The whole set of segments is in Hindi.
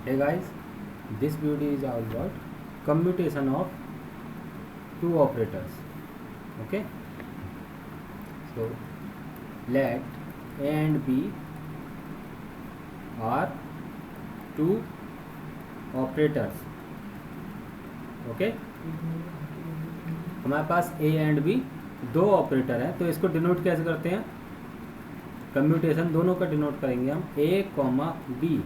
Hey guys, this video is all about commutation of two operators. Okay, so let A and B are two operators. Okay, हमारे पास A एंड B दो ऑपरेटर हैं, तो इसको डिनोट कैसे करते हैं? कम्यूटेशन दोनों का डिनोट करेंगे हम A, B।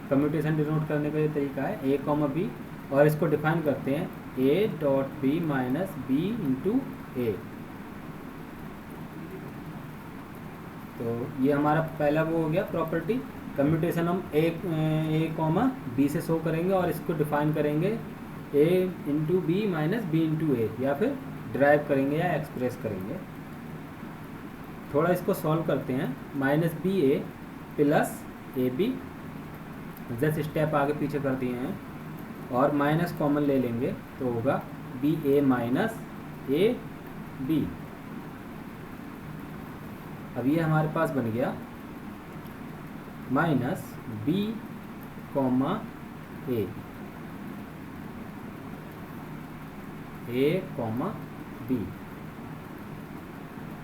कम्यूटेशन डिनोट करने का ये तरीका है A, B, और इसको डिफाइन करते हैं A dot B minus B into A। तो ये हमारा पहला वो हो गया प्रॉपर्टी। कम्यूटेशन हम A, B से शो करेंगे और इसको डिफाइन करेंगे A into B minus B into A, या फिर ड्राइव करेंगे या एक्सप्रेस करेंगे। थोड़ा इसको सॉल्व करते हैं। Minus BA plus AB, 10 step आगे पीछे कर दिए हैं, और माइनस कॉमन ले लेंगे तो होगा BA माइनस AB। अब ये हमारे पास बन गया माइनस B, A, B।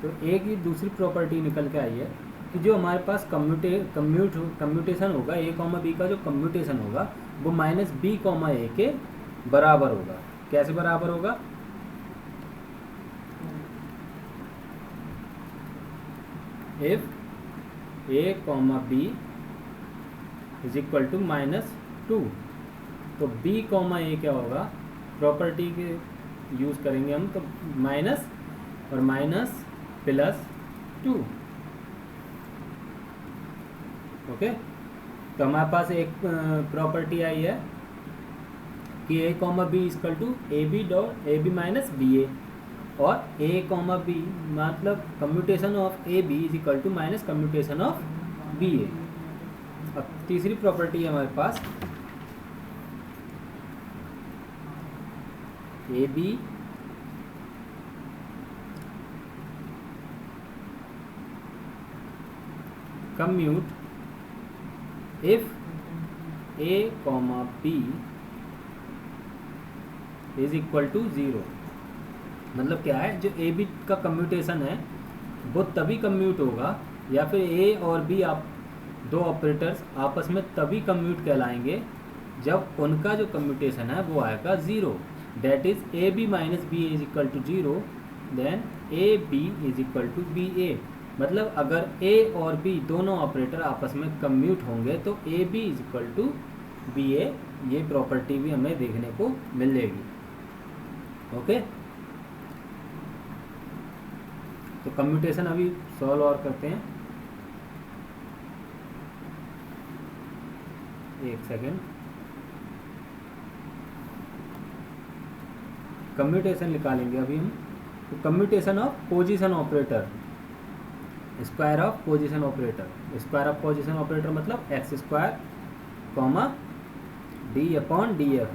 तो A की दूसरी प्रॉपर्टी निकल के आई है कि जो हमारे पास कम्यूटेशन होगा A, B का जो कम्यूटेशन होगा वो माइनस B, A के बराबर होगा। कैसे बराबर होगा? If A, B is equal to -2, तो B, A क्या होगा? प्रॉपर्टी के यूज़ करेंगे हम, तो माइनस और माइनस प्लस 2। ओके, तो हमारे पास एक प्रॉपर्टी आई है कि A, B equal to AB minus BA, और A, B मतलब commutation of AB is equal to minus commutation of BA। अब तीसरी प्रॉपर्टी है हमारे पास AB commute if A, B is equal to 0। मतलब क्या है, जो ए बी का कम्यूटेशन है वो तभी कम्यूट होगा, या फिर ए और बी आप दो ऑपरेटर्स आपस में तभी कम्यूट कहलाएंगे जब उनका जो कम्यूटेशन है वो आएगा 0। That is A B minus B is equal to 0, then A B is equal to B A. मतलब अगर ए और बी दोनों ऑपरेटर आपस में कम्यूट होंगे तो A B is equal to B A. ये प्रॉपर्टी भी हमें देखने को मिलेगी। ओके, तो कम्यूटेशन अभी सॉल्व और करते हैं। एक सेकेंड, कम्यूटेशन निकालेंगे अभी हम। तो commutation of position operator, square of position operator. Square of position operator मतलब x² d upon dx।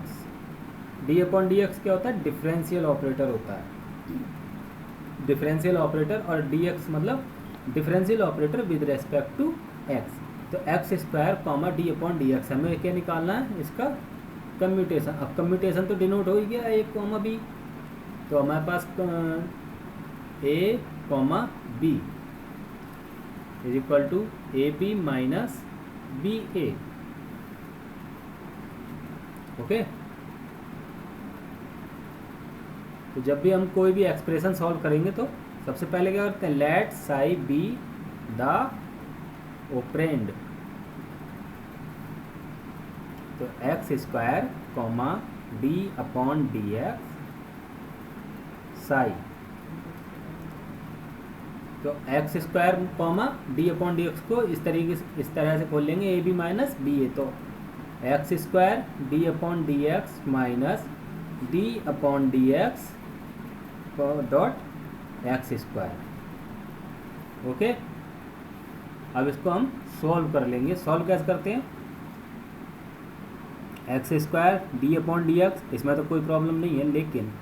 d upon dx क्या होता है? डिफरेंशियल ऑपरेटर होता है, डिफरेंशियल ऑपरेटर। और dx मतलब differential operator with respect to x। तो x² d अपॉन dx हमें क्या निकालना है? इसका कम्यूटेशन। अब कम्यूटेशन तो डिनोट हो ही गया A, B, तो हमारे पास A, B is equal to AB minus BA। Okay, तो जब भी हम कोई भी एक्सप्रेशन सॉल्व करेंगे तो सबसे पहले क्या करते हैं? Let psi be the operand. तो x² d upon dx Sai. तो x² d अपॉन dx को इस तरह से खोल लेंगे AB माइनस BA। तो x² d upon dx minus d upon dx dot x²। Okay, अब इसको हम सॉल्व कर लेंगे। सॉल्व कैसे करते हैं? x² d अपॉन dx, इसमें तो कोई प्रॉब्लम नहीं है, लेकिन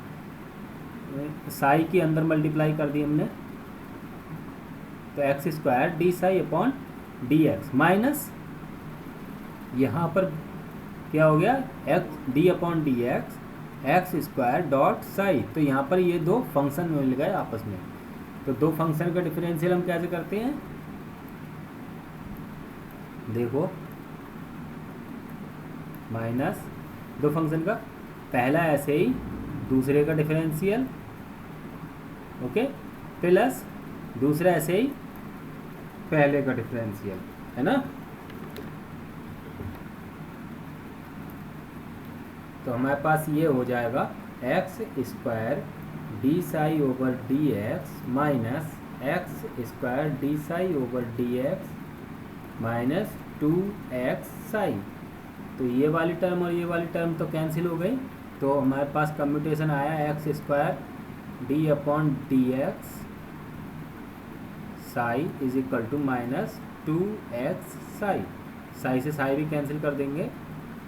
साई के अंदर मल्टीप्लाई कर दी हमने, तो x² d psi upon dx minus यहाँ पर क्या हो गया, x D upon d x square dot Sai. तो यहाँ पर ये दो फंक्शन मिल गए आपस में। तो दो फंक्शन का डिफरेंशियल हम कैसे करते हैं, देखो माइनस दो फंक्शन का, पहला ऐसे ही दूसरे का डिफरेंशियल, ओके, प्लस दूसरा ऐसे ही पहले का डिफरेंशियल, है ना। तो हमारे पास ये हो जाएगा x square d Sai over D x minus x square d Sai over D x minus 2x Sai. तो ये वाली टर्म और ये वाली टर्म तो कैंसिल हो गई। तो हमारे पास कम्यूटेशन आया x square d upon d x psi is equal to minus 2x psi. Psi से साई भी कैंसिल कर देंगे।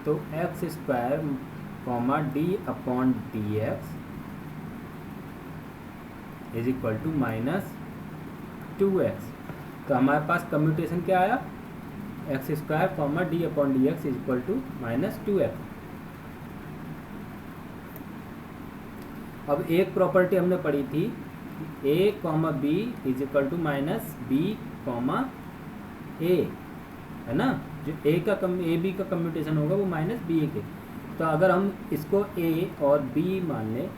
तो x square comma d upon d x is equal to minus 2x। तो हमारे पास कम्यूटेशन क्या आया, x square comma d upon d x is equal to minus 2x। अब एक प्रॉपर्टी हमने पढ़ी थी a comma B is equal to minus b comma ए, है ना। जो a बी का कम्यूटेशन होगा वो माइनस बी ए के। तो अगर हम इसको a और b मान लें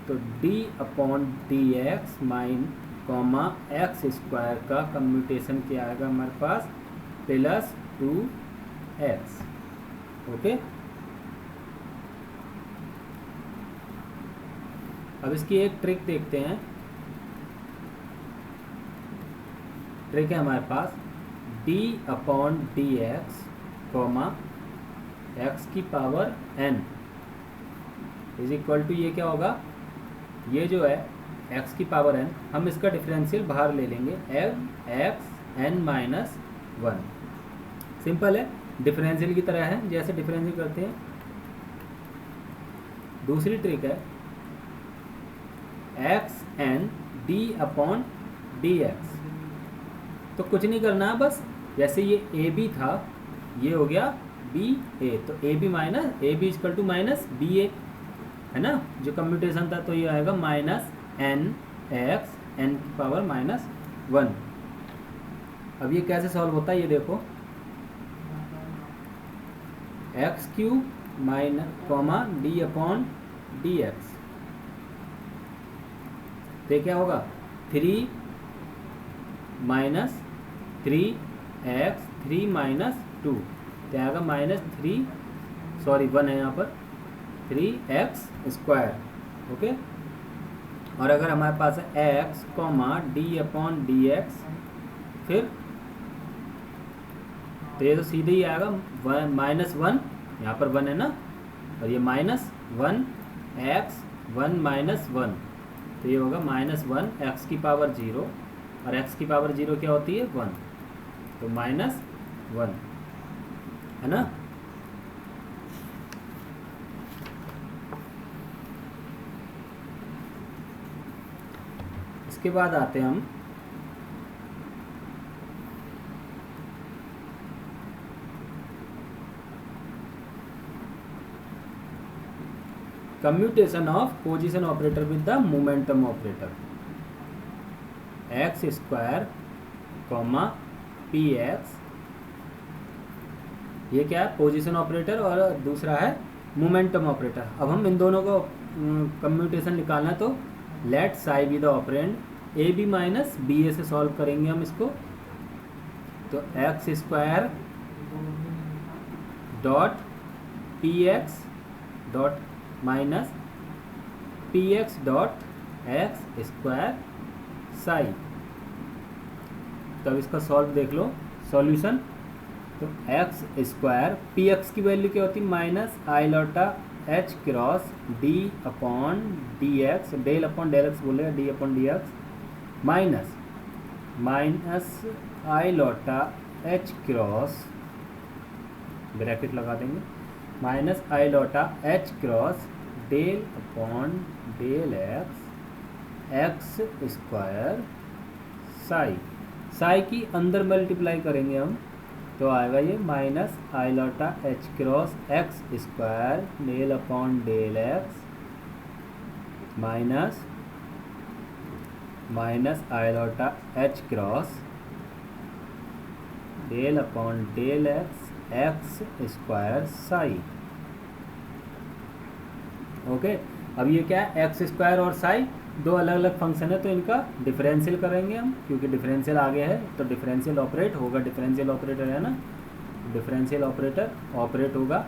तो d upon d x mine comma x square का कम्यूटेशन क्या आएगा हमारे पास, प्लस 2x, ओके। अब इसकी एक ट्रिक देखते हैं। ट्रिक है हमारे पास d upon d x comma x की power n is equal to, ये क्या होगा, ये जो है x की पावर n, हम इसका डिफरेंशियल बाहर ले लेंगे एक्स एन माइनस 1। सिंपल है, डिफरेंशियल की तरह है जैसे डिफरेंशियल करते हैं। दूसरी ट्रिक है x n d upon d x. तो कुछ नहीं करना है, बस जैसे ये ए बी था ये हो गया बी ए, तो A B minus A B equal to minus B A, है ना। जो कम्यूटेशन था तो ये आएगा माइनस एन एक्स एन की पावर माइनस 1। अब ये कैसे सॉल्व होता है ये देखो, x cube minus comma d upon d x, तो क्या होगा 3 माइनस 3x 3 माइनस 2, तो आएगा माइनस 3, सॉरी 1 है यहाँ पर, 3x स्क्वायर, ओके। और अगर हमारे पास है x comma d upon d x, फिर तो ये तो सीधे ही आएगा माइनस 1, यहाँ पर 1 है ना, और ये माइनस 1 x 1 माइनस 1, तो ये होगा माइनस 1 x की पावर 0, और x की पावर 0 क्या होती है 1, तो माइनस 1, है ना। इसके बाद आते हैं हम commutation of position operator with the momentum operator. X square comma P x, ये क्या है पोजीशन ऑपरेटर, और दूसरा है मोमेंटम ऑपरेटर। अब हम इन दोनों को कम्यूटेशन निकालना है, तो let psi be the operand, A B minus B A से सॉल्व करेंगे हम इसको। तो x square dot p x dot minus p x dot x square psi. तब इसका सॉल्व देख लो सॉल्यूशन। तो एक्स स्क्वायर पी एक्स की वैल्यू क्या होती है माइनस आई लॉटा h cross d upon d x, del upon del x बोलेगा, d upon d x minus minus आई लॉटा एच क्रॉस, ब्रैकेट लगा देंगे, माइनस आई लॉटा h cross del upon del x square psi. Psi की अंदर मल्टीप्लाई करेंगे हम, तो आएगा ये माइनस आई लॉटा h cross x square del upon del x minus आई लॉटा h cross del upon del x square psi. Okay, अब ये क्या है, एक्स स्क्वायर और साई दो अलग अलग फंक्शन है, तो इनका डिफरेंशियल करेंगे हम, क्योंकि डिफरेंशियल आगे है तो डिफरेंशियल ऑपरेट होगा। डिफरेंशियल ऑपरेटर है ना, डिफरेंशियल ऑपरेटर ऑपरेट होगा।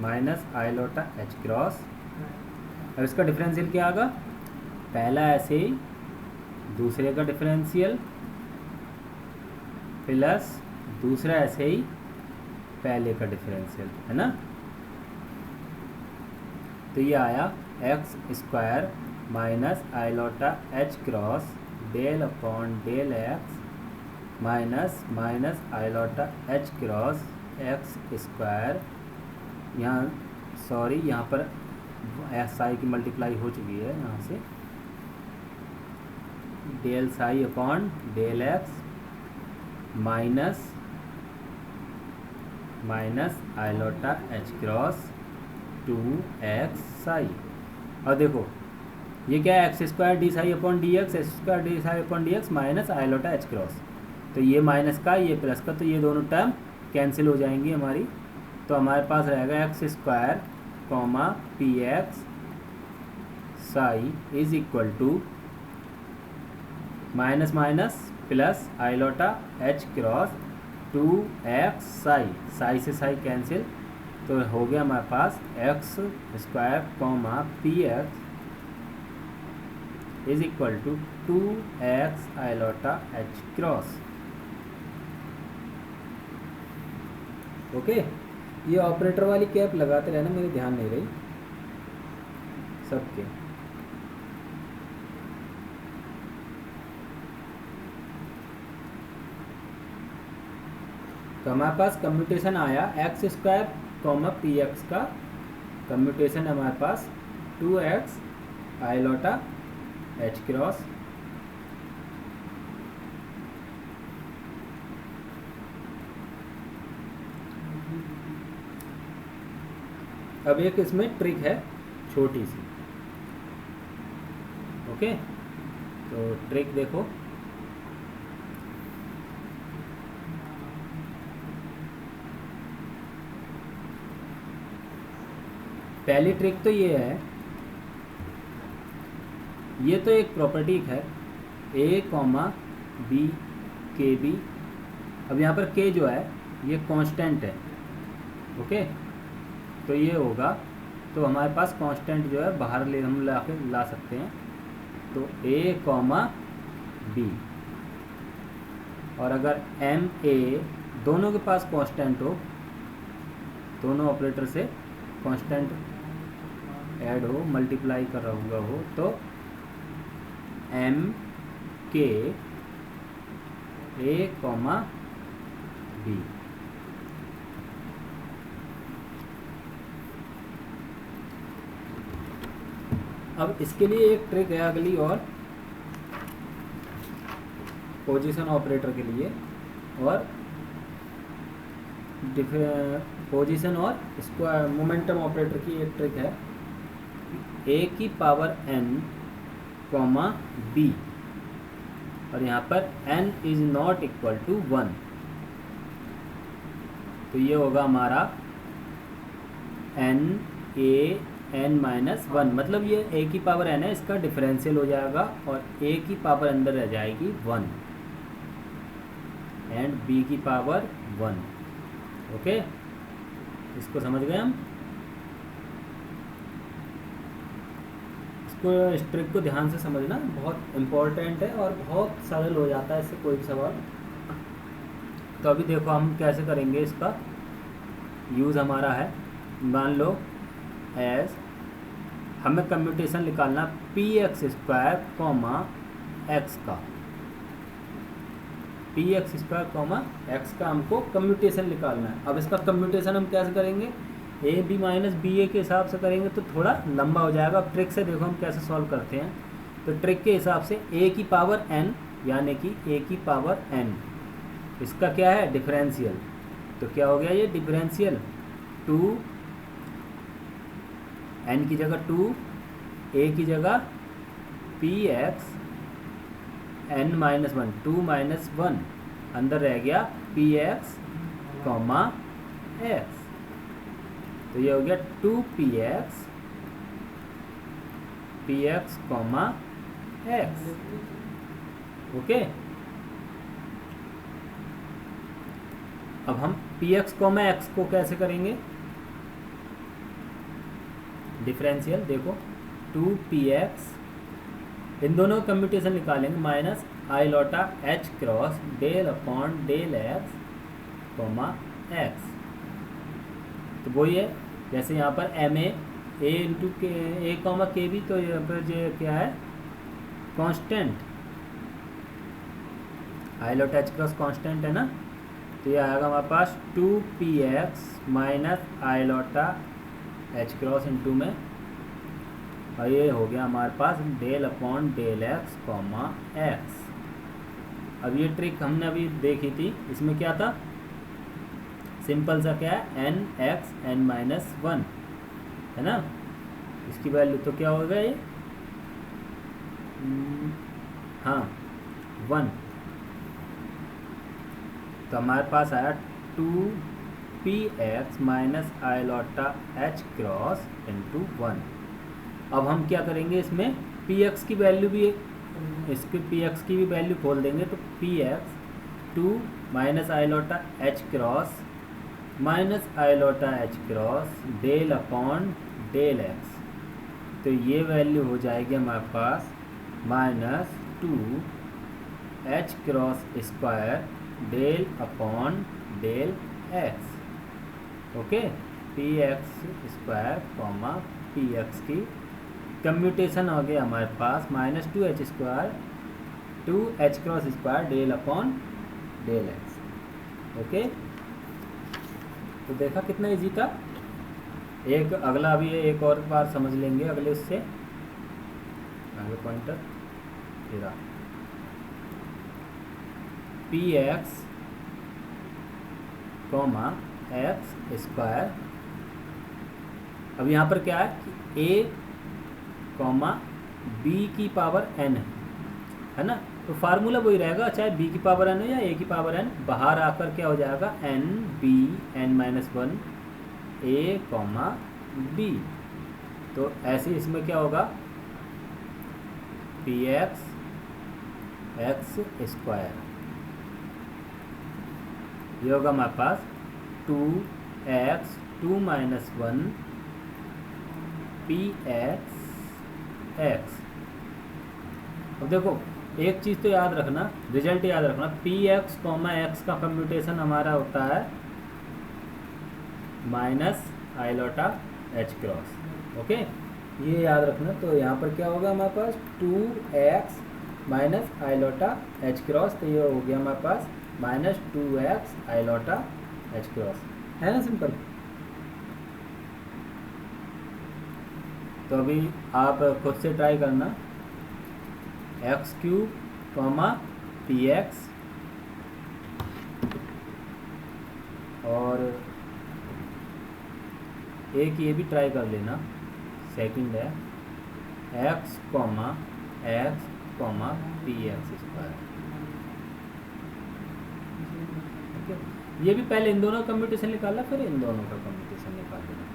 माइनस आई लॉटा एच क्रॉस। अब इसका डिफरेंशियल क्या आएगा, पहला ऐसे ही दूसरे का डिफरेंशियल प्लस दूसरा ऐसे ही पहले का डिफरेंशियल, है ना। तो ये आया एक्स स्क्वायर माइनस आई लॉटा h cross del upon del x minus आई लॉटा एच क्रॉस एक्स स्क्वायर। यहाँ सॉरी, यहाँ पर साई की मल्टीप्लाई हो चुकी है, यहाँ से del psi upon del x minus आई लॉटा एच क्रॉस 2x साई। और देखो ये क्या है, x square d psi upon d x, x square d psi upon d x minus आई लॉटा एच क्रॉस। तो ये माइनस का ये प्लस का, तो ये दोनों टर्म कैंसिल हो जाएंगी हमारी। तो हमारे पास रहेगा x square comma P x psi is equal to minus plus I लॉटा h cross 2x psi, psi से साई कैंसिल, तो हो गया हमारे पास x square comma P x is equal to 2x I लॉटा h cross. Okay, ये ऑपरेटर वाली कैप लगाते रहना, मेरे ध्यान नहीं रही सबके। तो हमारे पास कम्यूटेशन आया x square comma P x का कम्यूटेशन है हमारे पास 2x आई लॉटा एच क्रॉस अब एक इसमें ट्रिक है छोटी सी। ओके, तो ट्रिक देखो, पहली ट्रिक तो ये है, ये तो एक प्रॉपर्टी है ए कॉमा बी के बी। अब यहाँ पर के जो है ये कांस्टेंट है। ओके, तो ये होगा, तो हमारे पास कांस्टेंट जो है बाहर ले हम ला सकते हैं। तो ए कॉमा बी, और अगर एम ए दोनों के पास कांस्टेंट हो, दोनों ऑपरेटर से कांस्टेंट ऐड हो, मल्टीप्लाई कर रहा हुआ हो, तो एम के ए कॉमा बी। अब इसके लिए एक ट्रिक है अगली और, पोजीशन ऑपरेटर के लिए, और पोजीशन और स्क्वायर मोमेंटम ऑपरेटर की एक ट्रिक है, ए की पावर n कॉमा बी, और यहाँ पर n is not equal to 1। तो ये होगा हमारा n a n माइनस 1, मतलब ये a की पावर n है, इसका डिफरेंशियल हो जाएगा और a की पावर अंदर रह जाएगी 1 एंड b की पावर 1। ओके, इसको समझ गए हम। इसको इस ट्रिक को ध्यान से समझना, बहुत इम्पोर्टेंट है और बहुत सरल हो जाता है इससे कोई भी सवाल। तो अभी देखो हम कैसे करेंगे इसका यूज़। हमारा है, मान लो एज हमें कम्यूटेशन निकालना p x square comma x का, p x square comma x का हमको कम्यूटेशन निकालना है। अब इसका कम्यूटेशन हम कैसे करेंगे, ए बी माइनस बी ए के हिसाब से करेंगे तो थोड़ा लंबा हो जाएगा। अब ट्रिक से देखो हम कैसे सॉल्व करते हैं। तो ट्रिक के हिसाब से ए की पावर एन यानी कि ए की पावर एन, इसका क्या है डिफरेंशियल। तो क्या हो गया ये डिफरेंशियल, 2 एन की जगह 2, ए की जगह P x n minus 1, 2 minus 1, अंदर रह गया पी एक्स कॉमा एक्स। तो ये हो गया 2 p x comma x. Okay, अब हम पी एक्स कॉमा एक्स को कैसे करेंगे डिफरेंशियल। देखो 2 पी एक्स, इन दोनों कम्यूटेशन निकालेंगे, माइनस आई लॉटा h cross del upon del x comma x. तो वही है जैसे यहाँ पर एम ए इंटू के ए कॉमा के बी, तो यहाँ पर ये क्या है constant, iota h cross constant है ना। तो ये आएगा हमारे पास 2 पी एक्स माइनस आई लॉटा एच क्रॉस इंटू में, और ये हो गया हमारे पास del upon del x comma x. अब ये ट्रिक हमने अभी देखी थी, इसमें क्या था सिंपल सा क्या है एन एक्स एन माइनस 1 है ना। इसकी वैल्यू तो क्या होगा ये हाँ 1। तो हमारे पास आया 2 पी एक्स माइनस आई लॉटा एच क्रॉस इंटू 1। अब हम क्या करेंगे इसमें पी एक्स की वैल्यू भी, इसकी पी एक्स की भी वैल्यू खोल देंगे। तो पी एक्स 2 माइनस आई लॉटा एच क्रॉस माइनस आई लॉटा h cross del upon del x. तो ये वैल्यू हो जाएगी हमारे पास minus 2 h cross square del upon del x. Okay, p x square comma P x की कम्यूटेशन हो गया हमारे पास minus 2 h square 2 h cross square del upon del x. Okay, तो देखा कितना इजी था। एक अगला अभी एक और बार समझ लेंगे अगले उससे आगे पॉइंटर तेरा P x comma x square. अब यहाँ पर क्या है कि ए कॉमा बी की पावर एन है ना। तो फार्मूला वही रहेगा, चाहे बी की पावर एन हो या ए की पावर एन, बाहर आकर क्या हो जाएगा एन बी एन माइनस 1 ए कॉमा बी। तो ऐसे इसमें क्या होगा पी एक्स एक्स स्क्वायर, ये होगा हमारे पास 2x 2 minus 1 P x x. अब देखो एक चीज़ तो याद रखना, रिजल्ट याद रखना, पी एक्स कॉमा एक्स का कम्यूटेशन हमारा होता है माइनस आई लॉटा एच क्रॉस। ओके, ये याद रखना। तो यहाँ पर क्या होगा हमारे पास 2x माइनस आई लॉटा एच क्रॉस, तो ये हो गया हमारे पास माइनस 2x आई लॉटा एच क्रॉस, है ना सिंपल। तो अभी आप खुद से ट्राई करना, x cube comma P x और एक ये भी ट्राई कर लेना सेकंड है x comma P x square. ये भी पहले इन दोनों का कम्यूटेशन निकाला, फिर इन दोनों का कम्यूटेशन निकाल देना।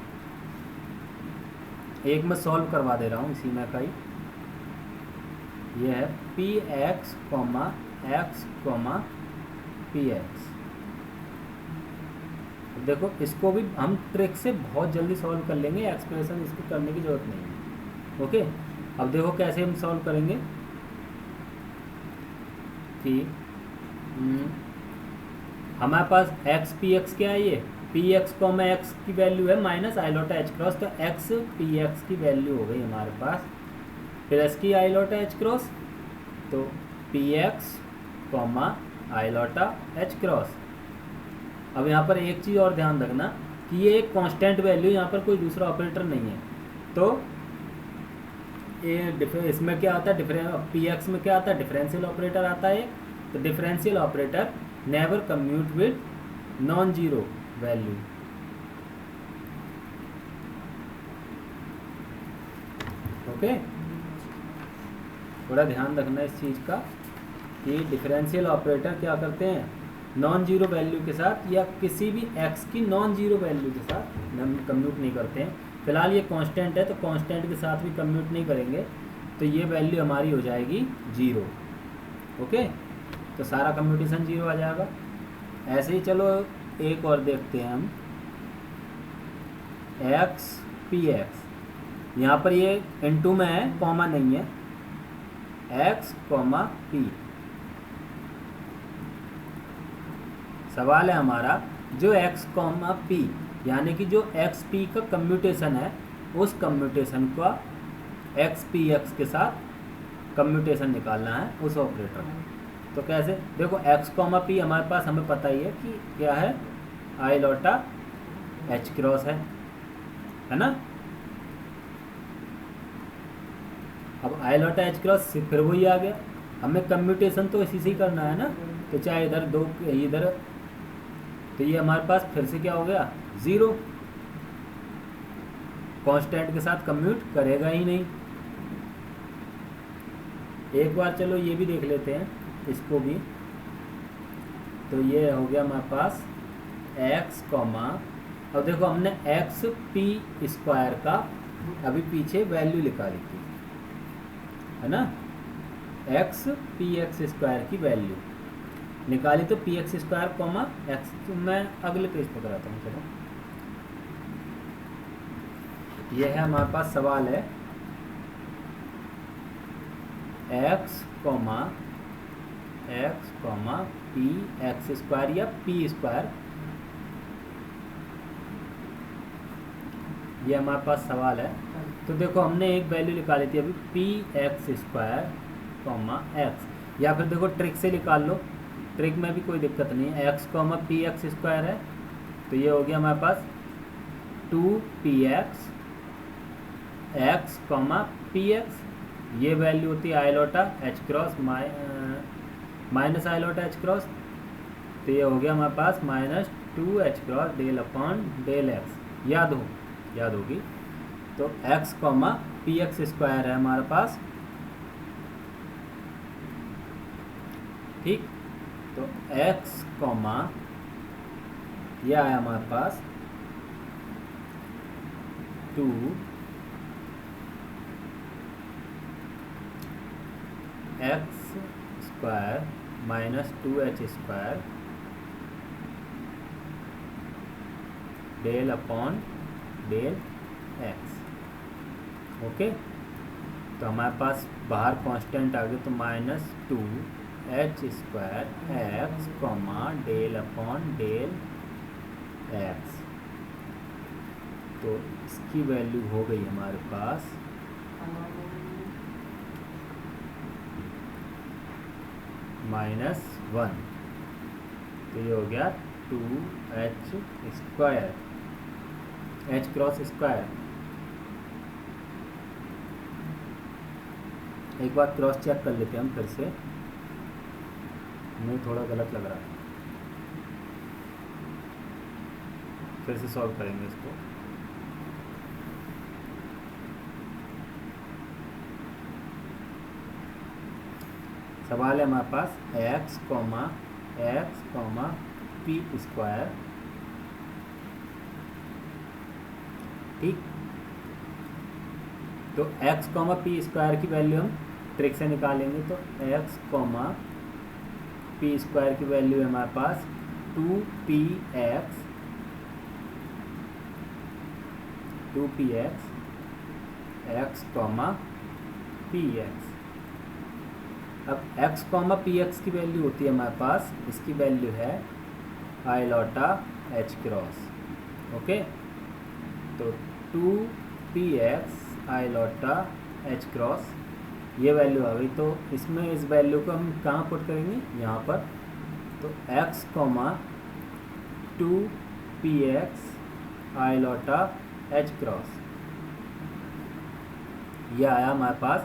एक मैं सॉल्व करवा दे रहा हूँ इसी में का ही। ये है P x comma P x. देखो इसको भी हम ट्रिक से बहुत जल्दी सॉल्व कर लेंगे, एक्सप्रेशन इसको करने की ज़रूरत नहीं है। ओके, अब देखो कैसे हम सॉल्व करेंगे कि हमारे पास एक्स पी एक्स क्या है, ये पी एक्स कॉमा एक्स की वैल्यू है माइनस आई लॉटा एच क्रॉस। तो एक्स पी एक्स की वैल्यू हो गई हमारे पास प्लस की आई लॉटा एच क्रॉस। तो पी एक्स कॉमा आई लॉटा एच क्रॉस। अब यहाँ पर एक चीज़ और ध्यान रखना कि ये एक कांस्टेंट वैल्यू, यहाँ पर कोई दूसरा ऑपरेटर नहीं है। तो ये इसमें क्या आता है, पी एक्स में क्या आता है, डिफरेंशियल ऑपरेटर आता है। तो differential operator never commute with non zero value. Okay, थोड़ा ध्यान रखना इस चीज़ का कि डिफरेंशियल ऑपरेटर क्या करते हैं, नॉन जीरो वैल्यू के साथ या किसी भी एक्स की नॉन जीरो वैल्यू के साथ कम्यूट नहीं करते हैं। फिलहाल ये कांस्टेंट है तो कांस्टेंट के साथ भी कम्यूट नहीं करेंगे, तो ये वैल्यू हमारी हो जाएगी जीरो। ओके, तो सारा कम्यूटेशन जीरो आ जाएगा। ऐसे ही चलो एक और देखते हैं हम, एक्स पी एक्स। यहाँ पर ये इनटू में है, कॉमा नहीं है, एक्स कॉमा पी। सवाल है हमारा जो एक्स कॉमा पी यानी कि जो एक्स पी का कम्यूटेशन है, उस कम्यूटेशन का एक्स पी एक्स के साथ कम्यूटेशन निकालना है उस ऑपरेटर में। तो कैसे, देखो एक्स कॉमा पी हमारे पास हमें पता ही है कि क्या है, आई लॉटा एच क्रॉस है ना। अब आई लॉटा एच क्रॉस फिर वही आ गया, हमें कम्यूटेशन तो इसी से ही करना है ना। तो चाहे इधर दो इधर, तो ये हमारे पास फिर से क्या हो गया, ज़ीरो। कांस्टेंट के साथ कम्यूट करेगा ही नहीं। एक बार चलो ये भी देख लेते हैं इसको भी। तो ये हो गया हमारे पास एक्स कॉमा, अब देखो हमने एक्स पी स्क्वायर का अभी पीछे वैल्यू निकाली थी, है ना। एक्स पी एक्स स्क्वायर की वैल्यू निकाली, तो p x square comma x. तो मैं अगले पेज पर कराता हूँ। चलो, यह है हमारे पास सवाल है, x comma P x square या पी स्क्वायर, ये हमारे पास सवाल है। तो देखो हमने एक वैल्यू निकाली थी अभी, P x square comma x, या फिर देखो ट्रिक से निकाल लो, ट्रिक में भी कोई दिक्कत नहीं है। X comma P x square है, तो ये हो गया हमारे पास 2 एक्स कॉमा पी एक्स। ये वैल्यू होती है i लॉटा h cross minus I लॉटा h cross. तो ये हो गया हमारे पास -2 h cross del upon del x. याद होगी। तो एक्स कॉमा पी एक्स स्क्वायर है हमारे पास, ठीक। तो एक्स कॉमा यह आया हमारे पास 2 x square -2 h square del upon del x. Okay, तो हमारे पास बाहर कांस्टेंट आ गया, तो -2 h square x comma del upon del x. तो इसकी वैल्यू हो गई हमारे पास -1। तो ये हो गया 2 h square H cross square. एक बार क्रॉस चेक कर लेते हैं हम फिर से, हमें थोड़ा गलत लग रहा है, फिर से सॉल्व करेंगे इसको। सवाल है हमारे पास एक्स कॉमा पी स्क्वायर, ठीक। तो एक्स कॉमा पी स्क्वायर की वैल्यू हम ट्रिक से निकालेंगे। तो एक्स कॉमा पी स्क्वायर की वैल्यू है हमारे पास 2p x comma P x. अब x कॉमा पी एक्स की वैल्यू होती है हमारे पास, इसकी वैल्यू है आई लॉटा एच क्रॉस। ओके, तो 2p एक्स आई लॉटा एच क्रॉस ये वैल्यू आ गई। तो इसमें इस वैल्यू को हम कहाँ पुट करेंगे, यहाँ पर तो x कॉमा 2px आई लॉटा h क्रॉस, ये आया हमारे पास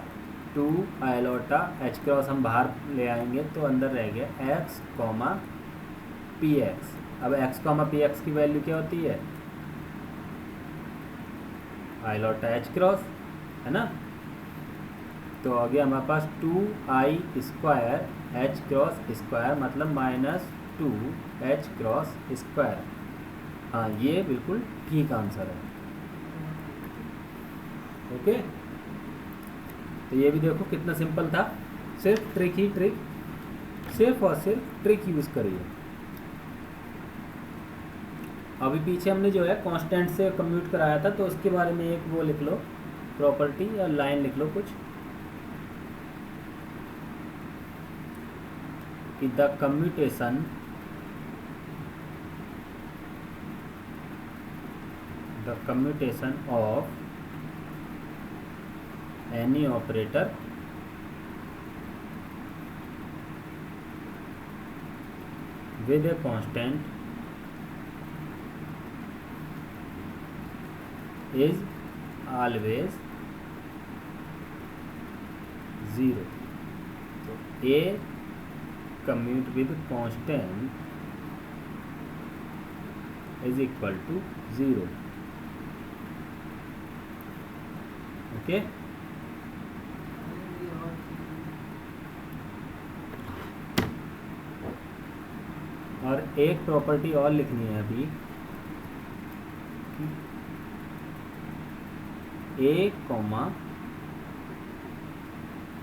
2 आई लॉटा h क्रॉस, हम बाहर ले आएंगे तो अंदर रह गया x कॉमा पी एक्स। अब x कॉमा पी एक्स की वैल्यू क्या होती है, आई लॉटा h क्रॉस, है ना। तो आ गया हमारे पास 2i square h cross square, मतलब -2h क्रॉस स्क्वायर। हाँ, ये बिल्कुल ठीक आंसर है। ओके, तो ये भी देखो कितना सिंपल था, सिर्फ ट्रिक, सिर्फ और सिर्फ ट्रिक यूज़ करिए। अभी पीछे हमने जो है कांस्टेंट से कम्यूट कराया था, तो उसके बारे में एक वो लिख लो, प्रॉपर्टी या लाइन लिख लो कुछ, कि the commutation of any operator with a constant is always 0. So a commute with constant is equal to 0. Okay. और एक प्रॉपर्टी और लिखनी है अभी, ए कॉमा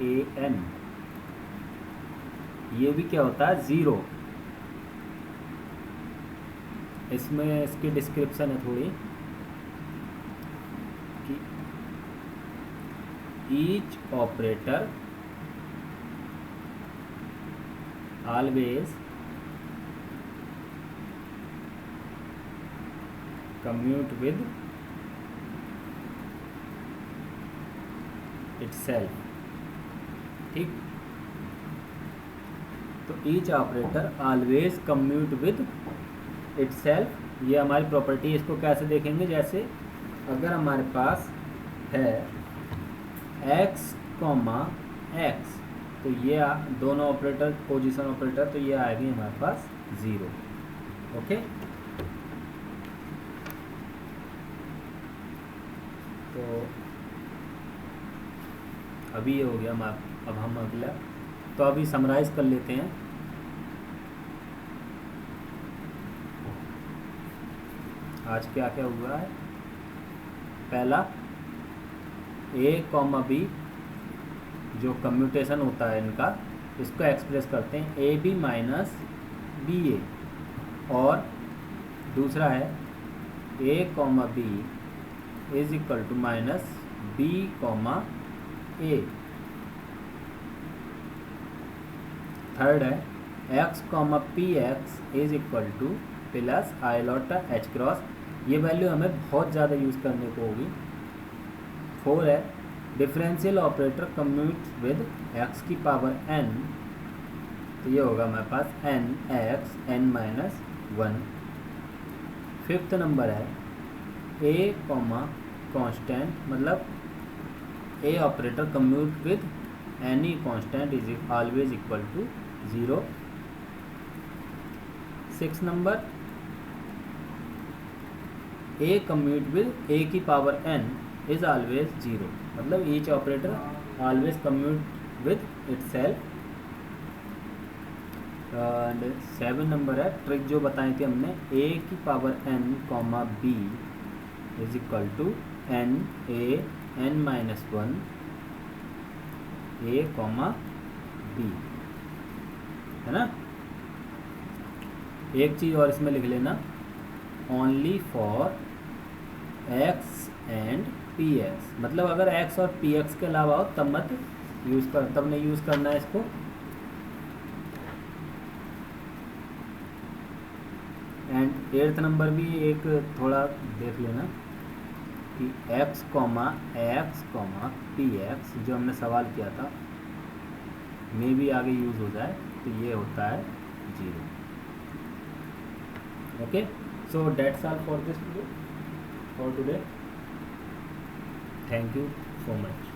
ए एन, ये भी क्या होता है, 0। इसमें इसकी डिस्क्रिप्शन है थोड़ी, कि each operator always commute with itself। ठीक, तो each operator always commute with itself, ये हमारी प्रॉपर्टी। इसको कैसे देखेंगे, जैसे अगर हमारे पास है x कॉमा x, तो ये दोनों ऑपरेटर पोजीशन ऑपरेटर, तो ये आएगी हमारे पास 0। ओके, तो अभी ये हो गया। अब हम अगला, तो अभी समराइज कर लेते हैं। आज क्या क्या हुआ है, पहला a कॉमा b, जो कम्यूटेशन होता है इनका, इसको एक्सप्रेस करते हैं a B minus B a, और दूसरा है a comma B is equal to minus b comma a. Third है x comma P x is equal to plus iota h cross, ये वैल्यू हमें बहुत ज़्यादा यूज़ करने को होगी। 4 है differential operator commute with x की पावर n, तो ये होगा हमारे पास n x n minus 1। Fifth number है a कॉमा कांस्टेंट, मतलब a operator commute with any constant is always equal to 0। 6 number a commute with a की पावर n इज ऑलवेज 0, मतलब each operator always commute with itself. And 7 number है ट्रिक जो बताई थी हमने, a की power n comma b is equal to n a n minus 1 a comma b, है ना। एक चीज़ और इसमें लिख लेना, only for x and P x, मतलब अगर x और पी एक्स के अलावा हो तब मत यूज़ कर, तब नहीं यूज़ करना है इसको। एंड 8th नंबर भी एक थोड़ा देख लेना, कि x कॉमा पी एक्स, जो हमने सवाल किया था, में भी आगे यूज़ हो जाए, तो ये होता है 0। Okay, so that's all for this video, for today. Thank you so much.